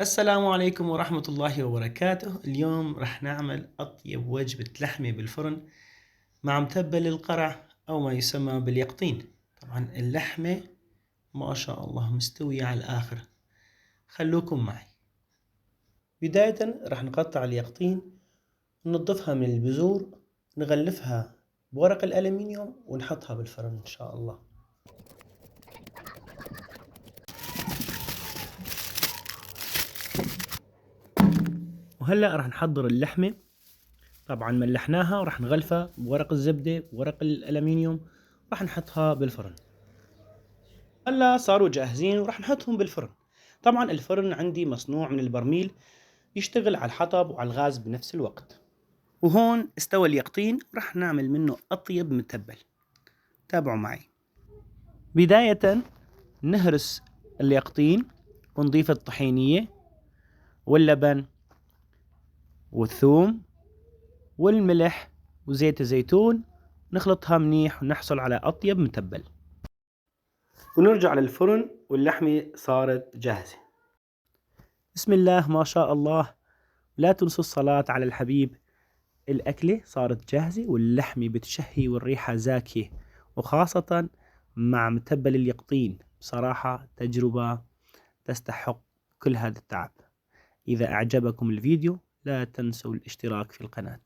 السلام عليكم ورحمة الله وبركاته. اليوم رح نعمل أطيب وجبة لحمة بالفرن مع متبل القرع أو ما يسمى باليقطين. طبعا اللحمة ما شاء الله مستوية على الآخر، خلوكم معي. بداية رح نقطع اليقطين، ننظفها من البذور، نغلفها بورق الألمنيوم ونحطها بالفرن إن شاء الله. وهلأ رح نحضر اللحمة. طبعا ملحناها ورح نغلفها بورق الزبدة بورق الألمنيوم، رح نحطها بالفرن. هلا صاروا جاهزين ورح نحطهم بالفرن. طبعا الفرن عندي مصنوع من البرميل، يشتغل على الحطب وعلى الغاز بنفس الوقت. وهون استوى اليقطين، رح نعمل منه أطيب متبل. تابعوا معي. بداية نهرس اليقطين ونضيف الطحينية واللبن والثوم والملح وزيت الزيتون، نخلطها منيح ونحصل على أطيب متبل. ونرجع للفرن واللحمة صارت جاهزة. بسم الله ما شاء الله، لا تنسوا الصلاة على الحبيب. الأكلة صارت جاهزة واللحمة بتشهي والريحة زاكية، وخاصة مع متبل اليقطين. بصراحة تجربة تستحق كل هذا التعب. إذا أعجبكم الفيديو لا تنسوا الاشتراك في القناة.